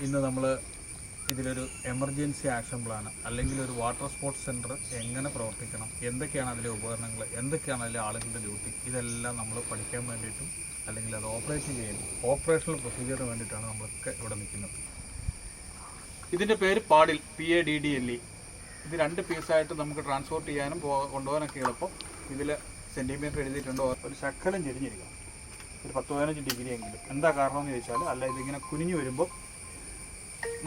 ഇന്ന് നമ്മൾ ഇതിലൊരു എമർജൻസി ആക്ഷൻ പ്ലാൻ അല്ലെങ്കിൽ ഒരു വാട്ടർ സ്പോർട്സ് സെൻറ്റർ എങ്ങനെ പ്രവർത്തിക്കണം, എന്തൊക്കെയാണ് അതിലെ ഉപകരണങ്ങൾ, എന്തൊക്കെയാണ് അതിലെ ആളുകളുടെ ഡ്യൂട്ടി, ഇതെല്ലാം നമ്മൾ പഠിക്കാൻ വേണ്ടിയിട്ടും അല്ലെങ്കിൽ അത് ഓപ്പറേറ്റ് ചെയ്യാൻ ഓപ്പറേഷണൽ പ്രൊസീജിയറിന് വേണ്ടിയിട്ടാണ് നമ്മളൊക്കെ ഇവിടെ നിൽക്കുന്നത്. ഇതിൻ്റെ പേര് പാഡിൽ, PADDLE. ഇത് 2 പീസായിട്ട് നമുക്ക് ട്രാൻസ്പോർട്ട് ചെയ്യാനും കൊണ്ടുപോകാനൊക്കെ എളുപ്പം. ഇതിൽ സെൻറ്റിമീറ്റർ എഴുതിയിട്ടുണ്ട്. ഒരു ശക്കലം ചെരിഞ്ഞിരിക്കണം, ഒരു 10-15 ഡിഗ്രി എങ്കിലും. എന്താ കാരണം എന്ന് ചോദിച്ചാൽ, അല്ല ഇതിങ്ങനെ കുനിഞ്ഞു വരുമ്പോൾ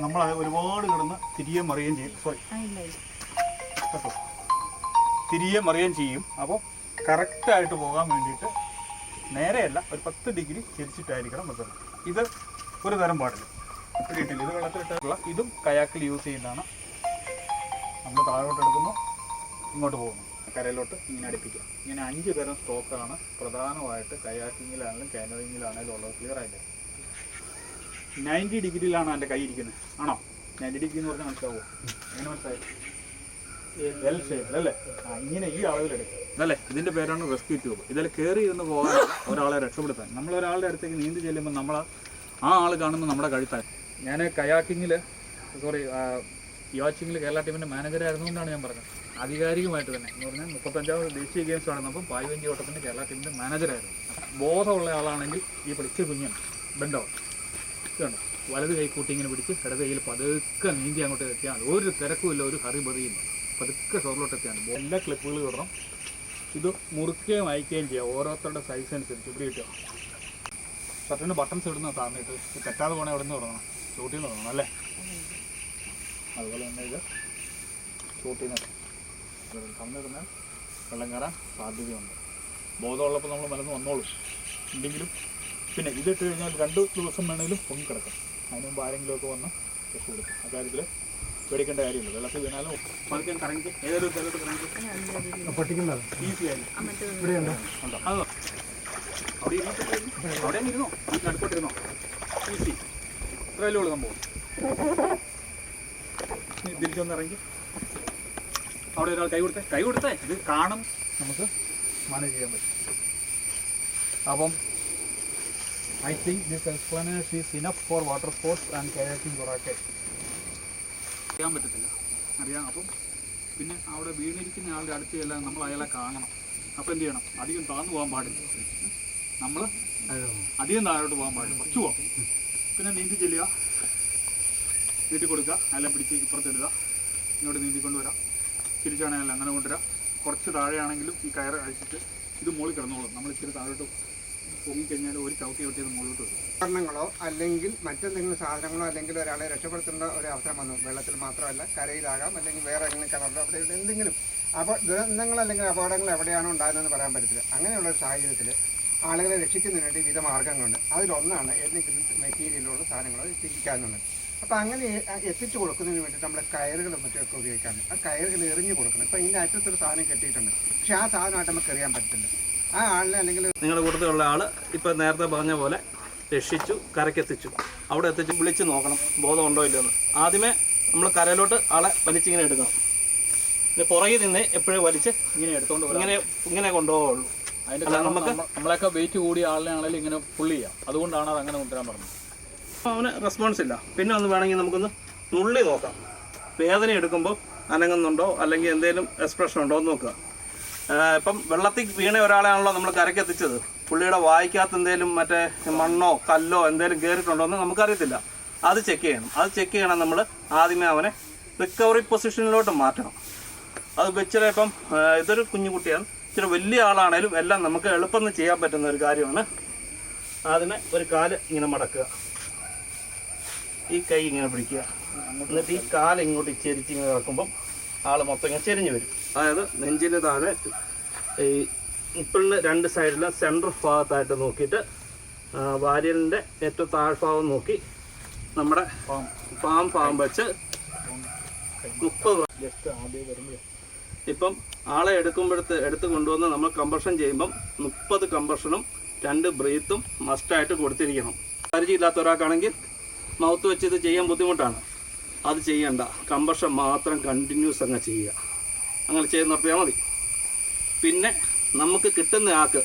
നമ്മളത് ഒരുപാട് കിടന്ന് തിരികെ മറിയുകയും ചെയ്യും. കേട്ടോ, തിരികെ മറിയുകയും ചെയ്യും. അപ്പോൾ കറക്റ്റായിട്ട് പോകാൻ വേണ്ടിയിട്ട് നേരെയല്ല, ഒരു 10 ഡിഗ്രി തിരിച്ചിട്ടായിരിക്കണം വെക്കുന്നത്. ഇത് ഒരു തരം പാടില്ല വീട്ടിൽ, ഇത് വെള്ളത്തിലിട്ടുള്ള ഇതും കയാക്കിൽ യൂസ് ചെയ്യുന്നതാണ്. നമ്മൾ താഴോട്ട് എടുക്കുന്നു, ഇങ്ങോട്ട് പോകുന്നു, കരയിലോട്ട് ഇങ്ങനെ അടുപ്പിക്കുക. ഇങ്ങനെ 5 തരം സ്ട്രോക്കാണ് പ്രധാനമായിട്ട് കയാക്കിങ്ങിലാണെങ്കിലും കാനോയിങ്ങിലാണെങ്കിലും ഉള്ളത്. ക്ലിയർ ആയിട്ട് 90 ഡിഗ്രിയിലാണ് എൻ്റെ കൈ ഇരിക്കുന്നത്. ആണോ? 90 ഡിഗ്രി എന്ന് പറഞ്ഞാൽ മനസ്സിലാവുമോ? എങ്ങനെ മനസ്സിലായി? എൽ ഷേപ്പിലല്ലേ? ഇങ്ങനെ ഈ അളവിലെടുക്കുക അതല്ലേ. ഇതിൻ്റെ പേരാണ് റെസ്ക്യൂ ട്യൂബ്. ഇതിൽ കയറി ഇരുന്ന് പോകാൻ ഒരാളെ രക്ഷപ്പെടുത്താൻ. നമ്മൾ ഒരാളുടെ അടുത്തേക്ക് നീന്തി ചെല്ലുമ്പോൾ ആ ആൾ കാണുമ്പോൾ നമ്മുടെ കഴുത്താൻ. ഞാൻ കയാക്കിങ്ങിൽ യാച്ചിങ്ങിൽ കേരള ടീമിൻ്റെ മാനേജറായിരുന്നുകൊണ്ടാണ് ഞാൻ പറഞ്ഞത്. ആധികാരികമായിട്ട് തന്നെ എന്ന് പറഞ്ഞാൽ 35ാമത് ദേശീയ ഗെയിംസ് നടന്നപ്പം പായ്വഞ്ചി ഓട്ടത്തിൻ്റെ കേരള ടീമിൻ്റെ മാനേജറായിരുന്നു. ബോധമുള്ള ആളാണെങ്കിൽ ഈ പിടിച്ച് കുഞ്ഞാണ് ബെൻഡാവും. ഇതുണ്ട്, വലത് കൈ കൂട്ടി ഇങ്ങനെ പിടിച്ച് ഇടത് കയ്യിൽ പതുക്കെ നീന്തി അങ്ങോട്ട് എത്തിയാൽ ഒരു തിരക്കുമില്ല, ഒരു ഹറിബറിയും പതുക്കെ ഷോറിലോട്ട് എത്തിയാണ്. എല്ലാ ക്ലിപ്പുകൾ ഇടണം. ഇത് മുറുക്കുകയും അയക്കുകയും ചെയ്യാം, ഓരോരുത്തരുടെ സൈസ് അനുസരിച്ച്. ഇവിടെ കിട്ടുക ഷർട്ടിന് ബട്ടൺസ് ഇടുന്ന താഴ്ന്നിട്ട് തെറ്റാതെ പോകണേ എവിടെ നിന്ന് തുടങ്ങണം, ഷൂട്ടിൽ നിന്ന് തുടങ്ങണം അല്ലേ. അതുപോലെ തന്നെ ഇത് ഷൂട്ടിൽ നിന്ന് തന്നിരുന്നാൽ വെള്ളം കയറാൻ സാധ്യതയുണ്ട്. ബോധമുള്ളപ്പോൾ നമ്മൾ മലന്ന് വന്നോളും. എന്തെങ്കിലും പിന്നെ ഇതിട്ട് കഴിഞ്ഞാൽ 2 ദിവസം വേണമെങ്കിലും പൊങ്ങിക്കിടക്കും. അതിന് മുമ്പ് ആരെങ്കിലുമൊക്കെ വന്ന് രക്ഷപ്പെടുത്തും. അക്കാര്യത്തിൽ പേടിക്കേണ്ട കാര്യമില്ല. വെള്ളത്തിൽ വീണാലും പതുക്കെ കറങ്ങി ഏതൊരു സ്ഥലത്ത് കറങ്ങി പൊട്ടിക്കുന്നത് ഈസി ആയിരിക്കും. ഇവിടെയുണ്ടോ? അതോ അവിടെ ഇരുന്നോ, അടുത്തോട്ടിരുന്നോ, ഈസി. ഇത്രയല്ലേ ഉള്ളൂ സംഭവം. തിരിച്ചൊന്നിറങ്ങി അവിടെ ഒരാൾ കൈ കൊടുത്തേ ഇത് കാണും, നമുക്ക് മാനേജ് ചെയ്യാൻ പറ്റും. അപ്പം I think this explanation is enough for water sports and kayaking കുറക്കെ ചെയ്യാൻ പറ്റത്തില്ല, അറിയാം. അപ്പം പിന്നെ അവിടെ വീണിരിക്കുന്ന ആളുടെ അടുത്ത് ചെല്ലാൻ നമ്മൾ അയാളെ കാണണം. അപ്പം എന്ത് ചെയ്യണം? അധികം താഴ്ന്നു പോകാൻ പാടില്ല. നമ്മൾ അധികം താഴോട്ട് പോകാൻ പാടില്ല, കുറച്ച് പോകാം. പിന്നെ നീന്തി ചെല്ലുക, നീട്ടി കൊടുക്കുക, അയാളെ പിടിച്ച് ഇപ്പുറത്തിടുക, ഇങ്ങോട്ട് നീന്തിക്കൊണ്ടുവരാം. തിരിച്ചാണെങ്കിൽ അങ്ങനെ കൊണ്ടുവരാം. കുറച്ച് താഴെയാണെങ്കിലും ഈ കയറ് അഴിച്ചിട്ട് ഇത് മുകളിൽ കിടന്നോളും. നമ്മൾ ഇച്ചിരി താഴോട്ട് പൊങ്ങിക്കഴിഞ്ഞാൽ ഒരു ചവിട്ടി ചവിട്ടിയത് മുകളിലോട്ട് വരും. ഉപകരണങ്ങളോ അല്ലെങ്കിൽ മറ്റെന്തെങ്കിലും സാധനങ്ങളോ അല്ലെങ്കിൽ ഒരാളെ രക്ഷപ്പെടുത്തേണ്ട ഒരു അവസരം വന്നു. വെള്ളത്തിൽ മാത്രമല്ല, കരയിലാകാം, അല്ലെങ്കിൽ വേറെ എങ്ങനെ കിണറിലോ അവിടെ ഇവിടെ എന്തെങ്കിലും ദുരന്തങ്ങൾ അല്ലെങ്കിൽ അപകടങ്ങൾ എവിടെയാണോ ഉണ്ടാകുന്നതെന്ന് പറയാൻ പറ്റത്തില്ല. അങ്ങനെയുള്ള ഒരു സാഹചര്യത്തിൽ ആളുകളെ രക്ഷിക്കുന്നതിന് വേണ്ടി വിവിധ മാർഗ്ഗങ്ങളുണ്ട്. അതിലൊന്നാണ് എന്തെങ്കിലും മെറ്റീരിയലുള്ള സാധനങ്ങളോ എത്തിക്കാന്നുള്ളത്. അപ്പോൾ അങ്ങനെ എത്തിച്ചു കൊടുക്കുന്നതിന് വേണ്ടി നമ്മൾ കയറുകളും മറ്റൊക്കെ ഉപയോഗിക്കാറുണ്ട്. ആ കയറുകൾ എറിഞ്ഞു കൊടുക്കണം. ഇപ്പോൾ ഇതിൻ്റെ അറ്റത്തൊരു സാധനം കെട്ടിയിട്ടുണ്ട്, പക്ഷേ ആ സാധനമായിട്ട് നമുക്ക് എറിയാൻ പറ്റില്ല. ആ ആളിനെ അല്ലെങ്കിൽ നിങ്ങളുടെ കൂട്ടത്തിലുള്ള ആൾ ഇപ്പോൾ നേരത്തെ പറഞ്ഞ പോലെ രക്ഷിച്ചു, കരക്കെത്തിച്ചു. അവിടെ എത്തിച്ച് വിളിച്ച് നോക്കണം ബോധമുണ്ടോ ഇല്ലെന്ന്. ആദ്യമേ നമ്മൾ കരയിലോട്ട് ആളെ വലിച്ചിങ്ങനെ എടുക്കണം. പിന്നെ പുറകിൽ നിന്ന് എപ്പോഴും വലിച്ച് ഇങ്ങനെ എടുത്തോണ്ട് ഇങ്ങനെ കൊണ്ടുപോകുള്ളൂ. അതിൻ്റെ നമുക്ക് നമ്മളൊക്കെ വെയിറ്റ് കൂടിയ ആളിനെ ആണെങ്കിലും ഇങ്ങനെ പുള്ളി ചെയ്യാം. അതുകൊണ്ടാണ് അത് അങ്ങനെ കൊണ്ടുവരാൻ പറഞ്ഞത്. അവന് റെസ്പോൺസ് ഇല്ല. പിന്നെ ഒന്ന് വേണമെങ്കിൽ നമുക്കൊന്ന് നുള്ളി നോക്കാം. വേദന എടുക്കുമ്പോൾ അനങ്ങുന്നുണ്ടോ അല്ലെങ്കിൽ എന്തെങ്കിലും എക്സ്പ്രഷൻ ഉണ്ടോ എന്ന് നോക്കുക. ഇപ്പം വെള്ളത്തിൽ വീണ ഒരാളെയാണല്ലോ നമ്മൾ കരക്കെത്തിച്ചത്. പുള്ളിയുടെ വായിക്കകത്ത് എന്തെങ്കിലും മറ്റേ മണ്ണോ കല്ലോ എന്തെങ്കിലും കയറിയിട്ടുണ്ടോ എന്ന് നമുക്കറിയത്തില്ല. അത് ചെക്ക് ചെയ്യണം. അത് ചെക്ക് ചെയ്യണം നമ്മൾ ആദ്യമേ അവനെ റിക്കവറി പൊസിഷനിലോട്ട് മാറ്റണം. അത് വെച്ചിട്ട് ഇപ്പം ഇതൊരു കുഞ്ഞുകുട്ടിയാണ്, ഇച്ചിരി വലിയ ആളാണേലും എല്ലാം നമുക്ക് എളുപ്പം ചെയ്യാൻ പറ്റുന്ന ഒരു കാര്യമാണ്. ആദ്യമേ ഒരു കാല് ഇങ്ങനെ മടക്കുക, ഈ കൈ ഇങ്ങനെ പിടിക്കുക, എന്നിട്ട് ഈ കാല് ഇങ്ങോട്ട് ചെരിച്ചിങ്ങനെ ഇറക്കുമ്പം ആൾ മൊത്തം ഇങ്ങനെ ചെരിഞ്ഞ് വരും. അതായത് നെഞ്ചിന് താഴെ ഈ ഇപ്പിളിന് 2 സൈഡിലും സെൻട്രൽ ഭാഗത്തായിട്ട് നോക്കിയിട്ട് വാരിയലിൻ്റെ ഏറ്റവും താഴ്ഭാഗം നോക്കി നമ്മുടെ ഭാഗം വെച്ച് 30 ഇപ്പം ആളെ എടുത്ത് കൊണ്ടുവന്ന് നമ്മൾ കമ്പർഷൻ ചെയ്യുമ്പം 30 കമ്പർഷനും 2 ബ്രീത്തും മസ്റ്റായിട്ട് കൊടുത്തിരിക്കണം. പരിചയമില്ലാത്ത ഒരാൾക്കാണെങ്കിൽ മൗത്ത് വെച്ച് ഇത് ചെയ്യാൻ ബുദ്ധിമുട്ടാണ്. അത് ചെയ്യണ്ട, കമ്പർഷൻ മാത്രം കണ്ടിന്യൂസ് അങ്ങ് ചെയ്യുക. അങ്ങനെ ചെയ്ത് നിർത്തിയാൽ മതി. പിന്നെ നമുക്ക് കിട്ടുന്ന ആൾക്ക്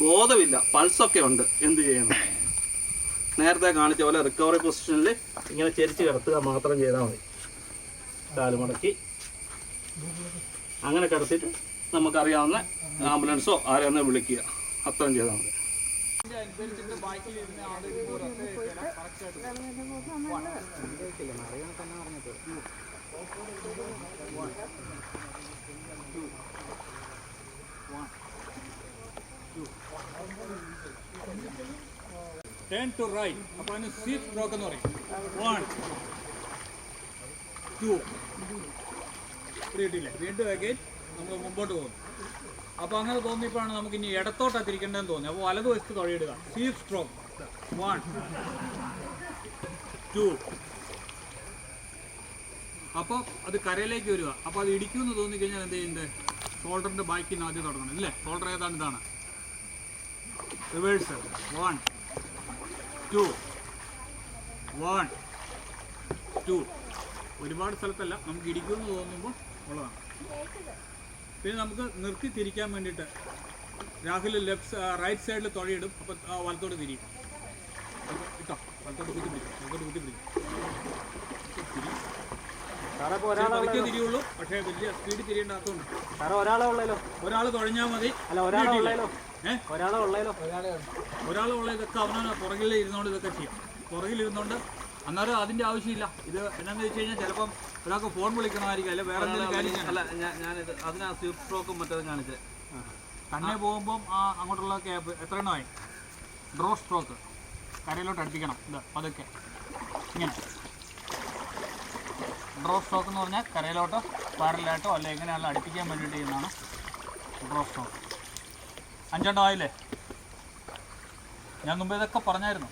ബോധമില്ല, പൾസൊക്കെ ഉണ്ട്, എന്ത് ചെയ്യണം? നേരത്തെ കാണിച്ച പോലെ റിക്കവറി പൊസിഷനിൽ ഇങ്ങനെ ചെരിച്ച് കിടത്തുക മാത്രം ചെയ്താൽ മതി. കാല് മടക്കി അങ്ങനെ കിടത്തിയിട്ട് നമുക്കറിയാവുന്ന ആംബുലൻസോ ആരെയൊന്ന് വിളിക്കുക, അത്രയും ചെയ്താൽ മതി. Turn to right. അപ്പോൾ അതിന് സ്വീപ്പ് സ്ട്രോക്ക് എന്ന് പറയും. 1 2 കിട്ടിയില്ലേ? വീണ്ടും അഗൈൻ നമ്മൾ മുമ്പോട്ട് പോകുന്നു. അപ്പോൾ അങ്ങനെ തോന്നിയപ്പോഴാണ് നമുക്ക് ഇനി ഇടത്തോട്ടാണ് തിരിക്കേണ്ടതെന്ന് തോന്നി. അപ്പോൾ വലതുവശത്ത് തൊഴിയിടുക. Sweep stroke 1 2. അപ്പോൾ അത് കരയിലേക്ക് വരിക. അപ്പോൾ അത് ഇടിക്കുമെന്ന് തോന്നിക്കഴിഞ്ഞാൽ എന്ത് ചെയ്യുന്നത്? ഷോൾഡറിൻ്റെ ബാക്കിൽ നിന്ന് ആദ്യം തുടങ്ങണം അല്ലേ? ഷോൾഡർ ഏതാണ്? ഇതാണ്. റിവേഴ്സ് 1 2 1 2. ഒരുപാട് സ്ഥലത്തല്ല, നമുക്ക് ഇടിക്കുമെന്ന് തോന്നുമ്പോൾ ഉള്ളതാണ്. പിന്നെ നമുക്ക് നിർത്തി തിരിക്കാൻ വേണ്ടിയിട്ട് രാഹുൽ റൈറ്റ് സൈഡിൽ തൊഴയിടും. അപ്പോൾ വലത്തോട്ട് തിരിയും. ഇട്ടോ വലത്തോട്ട് കുത്തിപ്പിടിക്കും. പതുക്കെ തിരിയുള്ളൂ, പക്ഷേ വലിയ സ്പീഡ് തിരിയേണ്ടാത്തതുകൊണ്ട് ഒരാൾ തുഴഞ്ഞാൽ മതി. ഒരാളുള്ള ഇതൊക്കെ അവനാണ് പുറകിൽ ഇരുന്നുകൊണ്ട് ഇതൊക്കെ ചെയ്യും. പുറകിലിരുന്നുകൊണ്ട് അന്നേരം അതിൻ്റെ ആവശ്യമില്ല. ഇത് എന്നാന്ന് വെച്ച് കഴിഞ്ഞാൽ ചിലപ്പം ഒരാൾക്ക് ഫോൺ വിളിക്കണമായിരിക്കും, അല്ലെ വേറെ എന്തെങ്കിലും കാര്യം. അല്ല, ഞാനിത് അതിനാ സ്വീപ്പ് സ്ട്രോക്കും മറ്റേതും കാണിച്ചത്. തന്നെ പോകുമ്പം അങ്ങോട്ടുള്ള ക്യാപ്പ് എത്ര എണ്ണമായി? Draw stroke കരയിലോട്ട് അടുപ്പിക്കണം. ഇത് അതൊക്കെ ഇങ്ങനെ ഡ്രോ സ്ട്രോക്ക് എന്ന് പറഞ്ഞാൽ കരയിലോട്ടോ പാരലായിട്ടോ അല്ലെ എങ്ങനെയാണല്ലോ അടുപ്പിക്കാൻ വേണ്ടിയിട്ട് ചെയ്യുന്നതാണ് ഡ്രോ സ്ട്രോക്ക്. 5 എണ്ണം ആയില്ലേ? ഞാൻ മുമ്പ് ഇതൊക്കെ പറഞ്ഞായിരുന്നു.